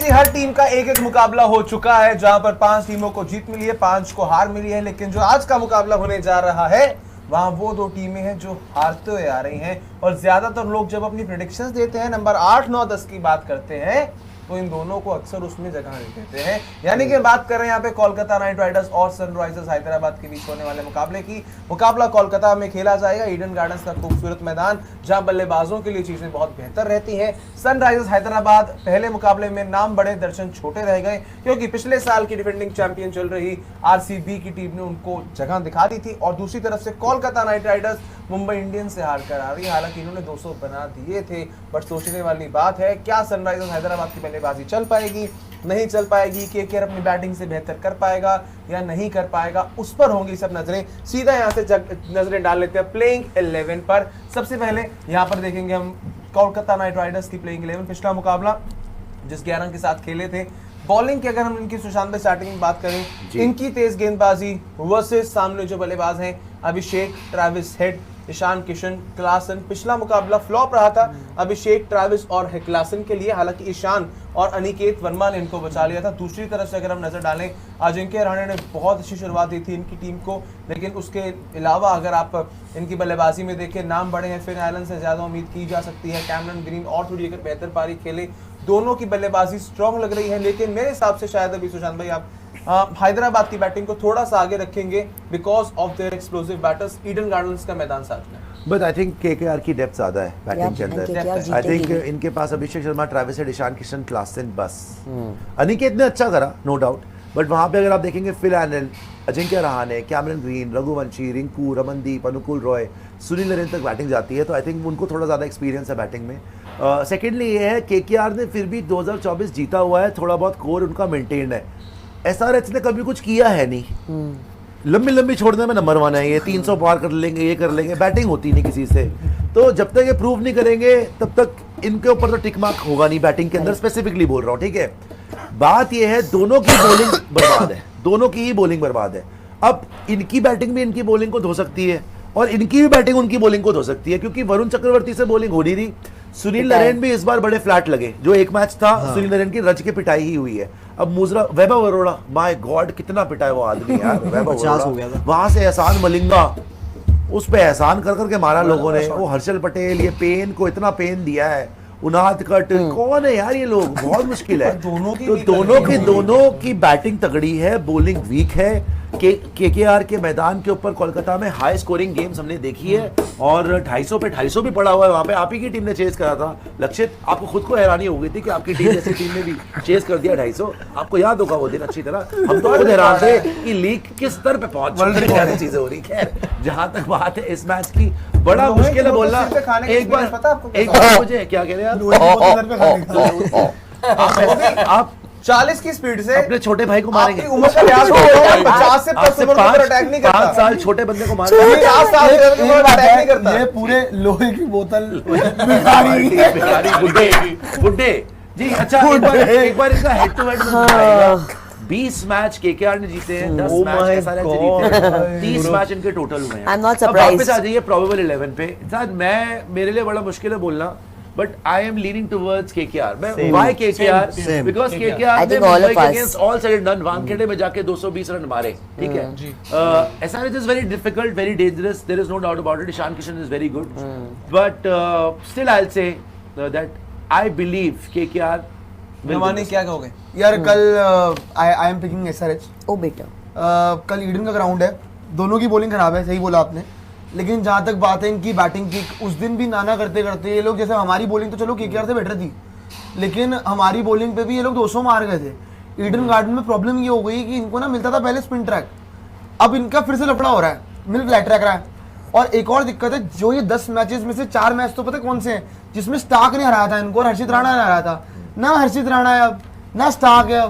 जी हर team का एक एक मुकाबला हो चुका है, जहां पर 5 टीमों को जीत मिली है, 5 को हार मिली है। लेकिन जो आज का मुकाबला होने जा रहा है वहां वो 2 टीमें हैं जो हारते हुए आ रही हैं। और ज्यादातर लोग जब अपनी प्रेडिक्शंस देते हैं, नंबर 8, 9, 10 की बात करते हैं, तो इन दोनों को अक्सर उसमें जगह नहीं देते हैं। यानी कि बात कर रहे हैं यहाँ पे कोलकाता नाइट राइडर्स और सनराइजर्स हैदराबाद के बीच होने वाले मुकाबले की। मुकाबला कोलकाता में खेला जाएगा, ईडन गार्डन्स का खूबसूरत मैदान, जहां बल्लेबाजों के लिए चीजें बहुत बेहतर रहती हैं। सनराइजर्स हैदराबाद पहले मुकाबले में नाम बड़े दर्शन छोटे रह गए, क्योंकि पिछले साल की डिफेंडिंग चैंपियन चल रही आरसीबी की टीम ने उनको जगह दिखा दी थी। और दूसरी तरफ से Kolkata night Riders Mumbai Indians से हार कर आ रही है। हालांकि इन्होंने 200 बना दिए थे, बट सोचने वाली बात है क्या सनराइजर्स हैदराबाद की बल्लेबाजी चल पाएगी, नहीं चल पाएगी, केकेआर अपनी बैटिंग से बेहतर कर पाएगा या नहीं कर पाएगा, उस पर होंगी सब नजरें। सीधा यहां से नजरें डाल लेते हैं प्लेइंग 11 पर। सबसे पहले यहां पर देखेंगे हम कोलकाता नाइट राइडर्स की प्लेइंग 11। पिछला मुकाबला जिस 11 के साथ खेले थे, बॉलिंग की अगर हम इनकी सुशांत भाई स्टार्टिंग में बात करें, इनकी तेज गेंदबाजी वर्सेस सामने जो बल्लेबाज हैं Abhishek, Travis Head, Ishan Kishan, Klaasen. पिछला मुकाबला फ्लॉप रहा था अभिषेक, ट्रेविस और क्लासन के लिए, हालांकि ईशान और अनिकेत वर्मा ने इनको बचा लिया था। दूसरी तरफ से अगर हम नजर डालें, अजिंक्य रहाणे ने बहुत अच्छी शुरुआत दी थी इनकी टीम को, लेकिन उसके अलावा अगर आप इनकी बल्लेबाजी में देखें, नाम बड़े हैं, फिन आइलन से ज्यादा उम्मीद की जा सकती है। कैमरन ग्रीन और थोड़ी अगर बेहतर पारी खेले, दोनों की बल्लेबाजी स्ट्रॉन्ग लग रही है। लेकिन मेरे हिसाब से शायद अभी सुशांत भाई आप हैदराबाद की बैटिंग को थोड़ा सा आगे रखेंगे because of their explosive batters. Eden Gardens का मैदान साथ में, बट आई थिंक केकेआर की डेप्थ ज्यादा है बैटिंग के अंदर। आई थिंक इनके पास Abhishek Sharma, Travis Head, Ishan Kishan, Klaasen, बस। अनिकेत ने अच्छा करा, नो डाउट, बट वहां पे अगर आप देखेंगे फिल एनल, अजिंक्य रहाणे, कैमरन ग्रीन, रघुवंशी, रिंकू, रमनदीप, अनुकूल रॉय, सुनील नरेन तक बैटिंग जाती है, तो आई थिंक उनको थोड़ा ज़्यादा एक्सपीरियंस है बैटिंग में। सेकेंडली ये है केकेआर ने फिर भी 2024 जीता हुआ है, थोड़ा बहुत कोर उनका मेंटेन है। एसआरएच ने कभी कुछ किया है नहीं, लंबी लंबी छोड़ने में नंबर 1 है ये, 300 पार कर लेंगे, ये कर लेंगे, बैटिंग होती नहीं किसी से। तो जब तक ये प्रूव नहीं करेंगे तब तक इनके ऊपर तो टिक मार्क होगा नहीं बैटिंग के अंदर, स्पेसिफिकली बोल रहा हूँ, ठीक है। बात ये है दोनों की बॉलिंग बर्बाद है, दोनों की ही बॉलिंग बर्बाद है। अब इनकी बैटिंग भी इनकी बॉलिंग को धो सकती है और इनकी भी बैटिंग उनकी बॉलिंग को धो सकती है, क्योंकि वरुण चक्रवर्ती से बॉलिंग हो नहीं रही। सुनील नरेन भी इस बार बड़े फ्लैट लगे, जो एक मैच था सुनील नरेन की रज के पिटाई ही हुई है। अब मुजरा वैभव अरोड़ा, माय गॉड कितना पिटाया वो आदमी यार, वैभव अरोड़ा। वहां से एहसान मलिंगा, उस पे एहसान कर करके मारा लोगों ने। वो हर्षल पटेल, ये पेन को इतना पेन दिया है, उनाद कट, कौन है यार ये लोग, बहुत मुश्किल है। दोनों की बैटिंग तगड़ी है, बॉलिंग वीक है। केकेआर के मैदान के ऊपर कोलकाता में हाई स्कोरिंग गेम्स हमने देखी है और 250 पे 250 भी पड़ा हुआ है वहां पे। आप ही की टीम ने चेस करा था लक्षित, आपको खुद को हैरानी हो गई थी कि आपकी टीम जैसी टीम ने भी चेस कर दिया 250। आपको याद होगा वो दिन अच्छी तरह, हम तो खुद हैरान थे कि लीग किस स्तर पे पहुंच चुकी चीजें हो रही। खैर जहां तक बात है इस मैच की, बड़ा मुश्किल है बोलना। एक बार मुझे क्या कह रहे हैं आप 40 की स्पीड से अपने छोटे भाई को मारेंगे, उम्र का लिहाज 50 से प्लस उम्र पर अटैक नहीं करता, 5 साल छोटे बंदे को मारेंगे, 50 साल से उम्र पर अटैक नहीं करता। ये पूरे लोहे की बोतल बुड्ढे जी। अच्छा एक बार इसका head to head 20 match KKR ने जीते हैं, 10 मैच एसआरएच ने जीते हैं, 30 मैच इनके टोटल हुए हैं। I am not surprised. वापस आ जाइए प्रोबेबल 11 पे। शायद मेरे लिए बड़ा मुश्किल है बोलना, but I am leaning towards KKR. Why KKR? Because KKR ने मुंबई के against all said and done Wankhede में जाके 220 रन मारे, ठीक है। SRH is very difficult, very dangerous. There is no doubt about it. Ishan Kishan is very good, but still I'll say that I believe KKR. Nawani क्या कहोगे यार? कल I am picking SRH। ओ बेटा, कल ईडन का ग्राउंड है, दोनों की बॉलिंग खराब है, सही बोला आपने। लेकिन जहाँ तक बात है इनकी बैटिंग की, उस दिन भी नाना करते करते ये लोग, जैसे हमारी बॉलिंग तो चलो केकेआर से बेटर थी, लेकिन हमारी बॉलिंग पे भी ये लोग 200 मार गए थे। ईडन गार्डन में प्रॉब्लम ये हो गई कि इनको ना मिलता था पहले स्पिन ट्रैक, अब इनका फिर से लफड़ा हो रहा है, मिल फ्लैट ट्रैक रहा है। और एक और दिक्कत है, जो ये 10 मैचेस में से 4 मैच तो पता कौन से हैं जिसमें स्टार्क ने हराया था इनको और हर्षित राणा ने हराया था। ना हर्षित राणा है अब, ना स्टार्क है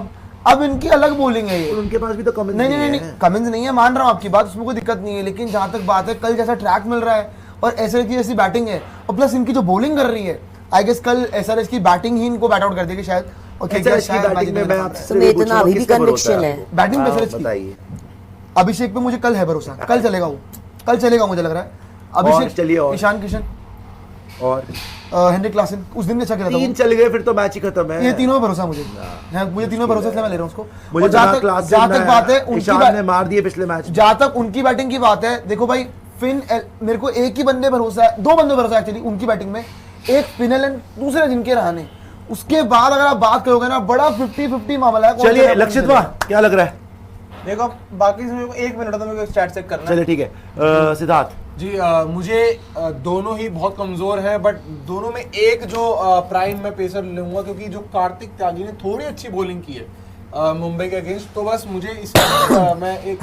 अब इनकी अलग बॉलिंग है ये। उनके पास भी तो कमिंस नहीं कमिंस नहीं है, मान रहा हूँ आपकी बात, उसमें कोई दिक्कत नहीं है। लेकिन जहाँ तक बात है, कल जैसा ट्रैक मिल रहा है और एसआरएच की जैसी बैटिंग है और प्लस इनकी जो बॉलिंग कर रही है, आई गेस कल एसआरएच की बैटिंग ही इनको बैट आउट कर देगी शायद। और केकेआर शायद बैटिंग में इतना अभी भी कन्विक्शन है। बैटिंग पे एसआरएच की, अभिषेक पे मुझे कल है भरोसा, कल चलेगा वो, कल चलेगा मुझे लग रहा है। अभिषेक, ईशान किशन, और हेनरिक क्लासन उस दिन भी अच्छा खेला था तीन वो। चल गए फिर तो मैच ही खत्म है। ये तीनों में भरोसा मुझे मुझे तीनों में भरोसा, इसलिए मैं ले रहा हूँ उसको। मुझे और जहाँ तक बात है उनकी ईशान ने मार दिए पिछले मैच। जहाँ तक उनकी बैटिंग की बात है, देखो भाई मेरे को एक ही बंदे भरोसा है, दो बंदे भरोसा है एक्चुअली उनकी बैटिंग में, एक फिन एलन, दूसरे जिनके रहाने। उसके बाद अगर आप बात करोगे ना, बड़ा 50-50 मामला है। चलिए लक्षित वाह क्या लग रहा है? देखो बाकी से मेरे को 1 मिनट था, मेरे को स्टैट चेक करना है। चलिए ठीक है सिद्धार्थ। जी मुझे दोनों ही बहुत कमजोर हैं, बट दोनों में एक जो प्राइम में पेसर लूंगा, क्योंकि जो कार्तिक त्यागी ने थोड़ी अच्छी बॉलिंग की है मुंबई के अगेंस्ट, तो बस मुझे इसमें मैं एक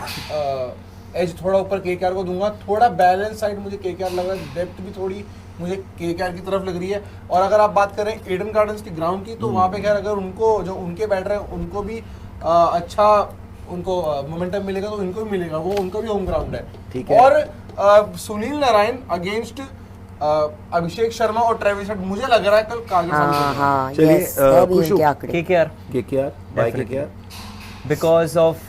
एज थोड़ा ऊपर केकेआर को दूंगा। थोड़ा बैलेंस साइड मुझे केकेआर लग रहा है, डेप्थ भी थोड़ी मुझे केकेआर की तरफ लग रही है। और अगर आप बात करें ईडन गार्डन्स की ग्राउंड की, तो वहाँ पे खैर अगर उनको जो उनके बैटर हैं उनको भी अच्छा उनको मोमेंटम मिलेगा, तो इनको भी मिलेगा, वो उनका भी होम ग्राउंड है। ठीक है। और सुनील नारायण अगेंस्ट अभिषेक शर्मा और ट्रेविस हेड, मुझे लग रहा है कल कारगिल हाँ सामने हाँ चलिए, यस है भी खुशबू। इनके आंकड़े। KKR KKR by KKR. Because of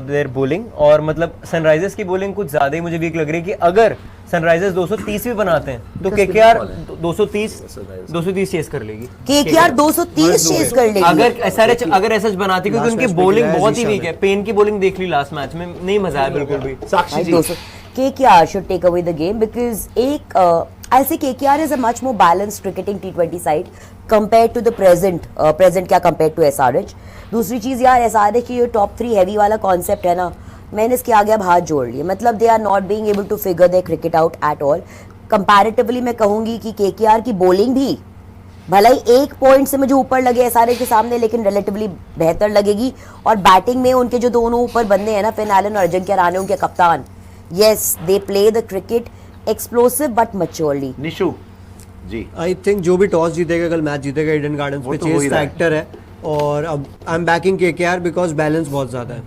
their bowling, और मतलब सनराइजर्स की बॉलिंग कुछ ज्यादा ही मुझे वीक लग रही है कि अगर सनराइजर्स 230 भी बनाते हैं तो केकेआर 230 चेस कर लेगी। केकेआर 230 चेस कर लेगी। अगर एसआरएच बनाती, क्योंकि उनकी बॉलिंग बहुत ही वीक है। पेन की बॉलिंग देख ली लास्ट मैच में, नहीं मजा आया बिल्कुल भी। साक्षी जी। KKR should take away the game because I'll say KKR is a much more balanced cricketing T20 side compared to the present क्या compared to SRH। दूसरी चीज यार, SRH की जो टॉप 3 हैवी वाला कॉन्सेप्ट है ना, मैंने इसके आगे अब हाथ जोड़ लिए। मतलब they are not being able to figure their cricket out at all. Comparatively मैं कहूंगी कि KKR की बॉलिंग भी भले ही 1 पॉइंट से मुझे ऊपर लगे SRH के सामने, लेकिन रिलेटिवली बेहतर लगेगी। और बैटिंग में उनके जो दोनों ऊपर बंदे हैं ना, फिन एलन और अजिंक्य रहाणे उनके कप्तान, yes they play the cricket explosive but maturely। Nishu ji. I think जो भी टॉस जीतेगा कल मैच जीतेगा ईडन गार्डन्स वो पे। तो हो ही चेस रहा है। फैक्टर है, और अब I am banking KKR because balance बहुत ज्यादा है।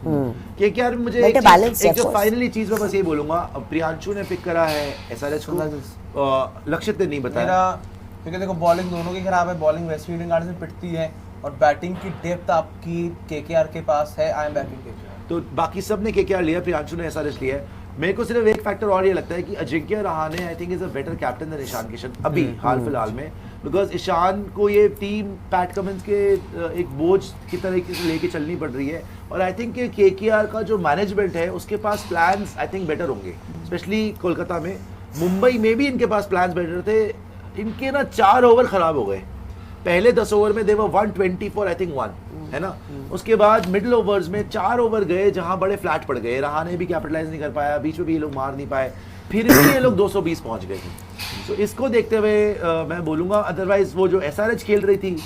केकेआर मुझे Better एक balance, चीज, एक of जो course। फाइनली चीज मैं बस ये बोलूंगा, अब प्रियांशु ने पिक करा है एसआरएच को, लक्षित ने नहीं बताया। मेरा क्योंकि देखो बॉलिंग दोनों की खराब है, बॉलिंग वेस्ट ईडन गार्डन से पिटती है और बैटिंग की डेप्थ आपकी केकेआर के पास है। I am banking KKR. तो बाकी सब ने केकेआर लिया, प्रियांशु ने एसआरएच लिया है। मेरे को सिर्फ एक फैक्टर और ये लगता है कि Ajinkya Rahane I think is a better captain than Ishan Kishan अभी हाल फिलहाल में, बिकॉज ईशान को ये टीम पैट कमिंस के एक बोझ की तरीके से लेके चलनी पड़ रही है। और आई थिंक केकेआर का जो मैनेजमेंट है उसके पास प्लान्स आई थिंक बेटर होंगे, स्पेशली कोलकाता में। मुंबई में भी इनके पास प्लान्स बेटर थे, इनके ना 4 ओवर खराब हो गए। पहले 10 ओवर में देवर 124 आई थिंक 1 है ना। उसके बाद मिडिल ओवर्स में 4 ओवर गए जहां बड़े फ्लैट पड़ गए, रहाणे भी कैपिटलाइज नहीं कर पाया, बीच में भी ये लोग मार नहीं पाए, फिर भी ये लोग 220 पहुंच गए थे। तो इसको देखते हुए मैं बोलूंगा, अदरवाइज वो जो एसआरएच खेल रही थी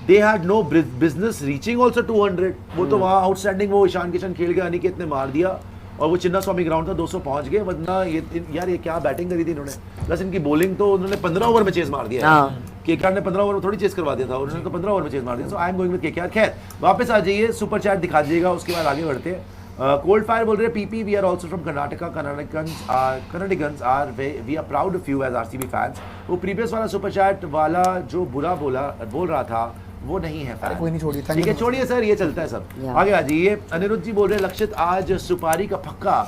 they had no business reaching also 200। वो तो वहाँ आउटस्टैंडिंग वो ईशान किशन खेल के अनिकेत ने मार दिया, और वो चिन्ना स्वामी ग्राउंड था 200 पहुंच गए। वरना ये क्या बैटिंग करी थी इन्होंने, प्लस इनकी बॉलिंग तो उन्होंने 15 ओवर में चेज मार दिया है। केकेआर ने 15 ओवर में थोड़ी चेज करवा दिया था, उन्होंने तो 15 ओवर में चेज मार दिया। So I am going with KKR. खैर वापस आ जाइए, सुपर चैट दिखा दीजिएगा, उसके बाद आगे बढ़ते हैं। कोल्ड फायर बोल रहे हैं पीपी we are also from Karnataka, Karnatakans are we are proud of you as RCB fans. वो प्रीवियस वाला सुपर चैट वाला जो बुरा बोल रहा था वो नहीं है फैन। कोई नहीं, छोड़िए, thank ठीक है you। छोड़िए सर, ये चलता है सब। Yeah। आगे आ जाइए। अनिरुद्ध जी बोल रहे हैं लक्षित आज सुपारी का पक्का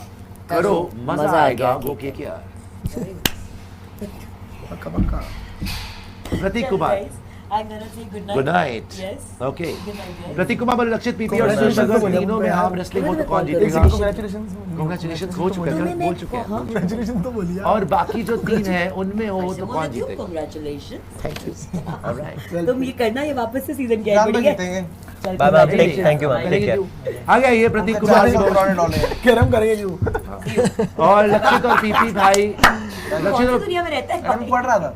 करो, मजा मजा आएगा। आएगा। वो क्या पक्का पक्का। प्रतीक कुमार गुड नाइट। ओके प्रतीक कुमार बोले लक्षित पीपी और अगर तीनों में आर्म रेसलिंग हो तो कौन जीतेगा? कांग्रेचुलेशंस हो चुके हैं, बोल चुके हैं। Congratulations तो बोलिए। और बाकी जो 3 हैं उनमें हो तो कौन जीतेगा? Congratulations। ऑलराइट तुम ये करना, ये वापस से सीजन के जान में जीतेंगे। Bye bye, thank you ma'am, take care. आगे आइए प्रतीक कुमार जी बोल- कैरम करेंगे क्यों? और लक्षित और पीपी भाई, लक्षित और दुनिया में रहता है। मैं पढ़ रहा था।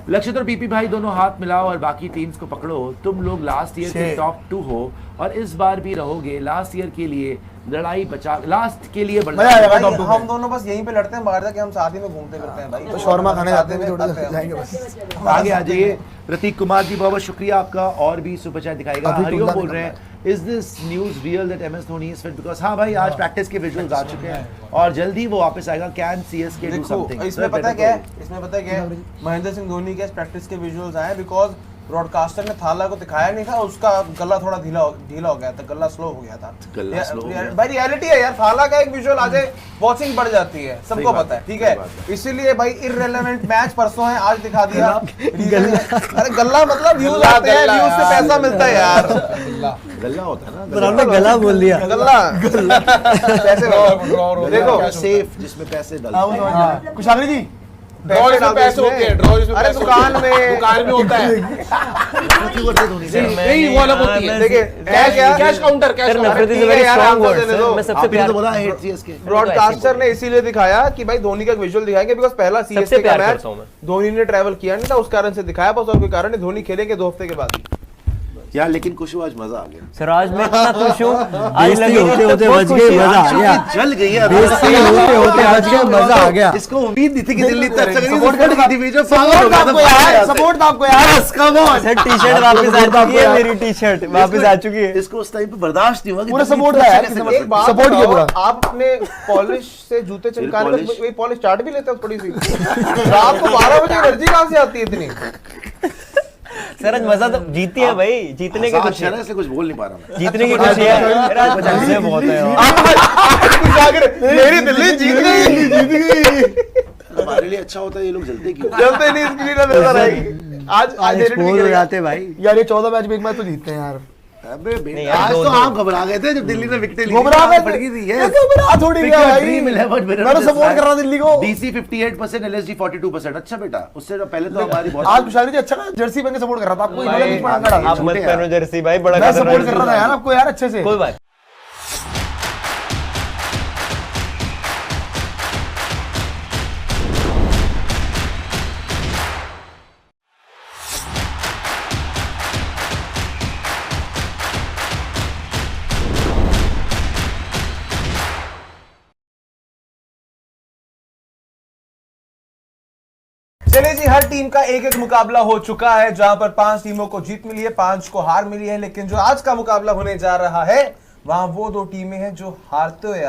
लक्षित और पीपी भाई दोनों हाथ मिलाओ और बाकी टीम्स को पकड़ो। तुम लोग लास्ट ईयर के टॉप 2 हो और इस बार भी रहोगे। लास्ट ईयर के लिए लड़ाई बचा, लास्ट के लिए मजा आएगा भाई, top 2 हम में। दोनों बस यहीं पे लड़ते हैं, बाहर जाके हम साथ ही में घूमते फिरते हैं भाई। तो शौरमा खाने जाते हैं, साथ में थोड़ा खाते हैं। जाएंगे बस। आगे आ जाइए। प्रतीक कुमार जी बहुत बहुत शुक्रिया आपका, और भी सुपर चैट दिखाएगा। अभी हरिओम टुल्ला बोल भी रहे हैं is this news real that MS Dhoni is fit? Because हाँ भाई, आज प्रैक्टिस के विजुअल्स आ चुके हैं और जल्दी वो वापस आएगा। कैन सीएसके डू देखो समथिंग? इसमें पता है क्या है, इसमें पता है क्या है, महेंद्र सिंह धोनी के प्रैक्टिस के विजुअल्स आए बिकॉज ब्रॉडकास्टर ने थाला को दिखाया नहीं था, उसका गला थोड़ा ढीला हो गया था, गला स्लो हो गया था। गला slow हो गया। भाई रियलिटी है यार, थाला का एक विजुअल आ जाए वॉचिंग बढ़ जाती है, सबको पता है, ठीक है। इसीलिए भाई इररिलेवेंट मैच परसों है, आज दिखा दिया। अरे गल्ला मतलब व्यूज आते हैं, व्यूज से पैसा मिलता है यार। गल्ला होता है ना, पर आपने गला बोल दिया। गल्ला पैसे देखो सेफ जिसमें पैसे डलते कुशागरी जी ड्रॉ जिसमें पैसे होते हैं, ड्रॉ जिसमें अरे पैसे दुकान होते हैं। में दुकान में होता है नहीं, वो अलग होती है। देखिए cash counter, cash sir counter. नफरत इज ठीक है वेरी यार, स्ट्रांग आंसर वर्ड देने सर, दो। मैं सबसे आपने प्यार तो बोला हेट सीएसके। ब्रॉडकास्टर ने इसीलिए दिखाया कि भाई धोनी का विजुअल दिखाएंगे, बिकॉज पहला सीएसके का प्यार मैच करता हूं मैं। धोनी ने ट्रैवल किया नहीं था, उस कारण से दिखाया बस, और कोई कारण नहीं। धोनी खेलेंगे 2 हफ्ते के बाद। यार लेकिन खुशबू आज मजा आ गया, सर आज मैं इतना खुश हूँ, आज बेइज्जती लगे होते तो होते बहुत बच गए, खुशी है। मजा आ गया। जल गई है बेइज्जती होते होते बच गए, मजा आ गया। इसको उम्मीद नहीं थी कि दिल्ली तक सपोर्ट तो आपको यार सर टी-शर्ट वापस आ चुकी है, मेरी टी-शर्ट वापस आ चुकी है। इसको उस टाइम पे बर्दाश्त नहीं हुआ कि पूरा दिल्ली support तक था यार, कैसे किसी कर एक बात Support किया बताओ, पूरा। आप अपने पॉलिश से जूते चमकाने polish? में वही पॉलिश चाट भी लेते हो थोड़ी सी। रात को 12 बजे एनर्जी कहाँ से आती है इतनी? सर आज मजा तो जीती है भाई, जीतने की आजाद खुशी शहर है, है, इसलिए कुछ बोल नहीं पा रहा मैं। जीतने की खुशी है। सर आज मजे बहुत है यार। मेरी दिल्ली जीत गई। हमारे लिए अच्छा होता है, ये लोग जलते क्यों? जलते नहीं, इसकी लीला नजर आएगी। आज आज एक्सपोज हो जाते भाई। यार ये 14 मैच में एक मैच तो जीतते हैं यार। अबे नहीं यार, आज दो- तो दो- आप घबरा गए थे जब दिल्ली ने विकेट ली। घबरा गए थे। फटकी थी ये। घबरा थोड़ी गया भाई। मैं तो सपोर्ट कर रहा दिल्ली को। DC 58%, LSG 42%। अच्छा बेटा, उससे तो पहले तो हमारी बहुत आज कुशागरी जी अच्छा जर्सी पहन के सपोर्ट कर रहा था आपको, इन्होंने बीच में डाला। आप मत पहनो जर्सी भाई, बड़ा मैं खतरनाक सपोर्ट कर रहा था यार आपको यार अच्छे से। कोई बात। चलिए जी, हर टीम का एक मुकाबला हो चुका है, जहां पर 5 टीमों को जीत मिली है, 5 को हार मिली है। लेकिन जो आज का मुकाबला होने जा रहा है, वहां वो 2 टीमें हैं जो हारते हुए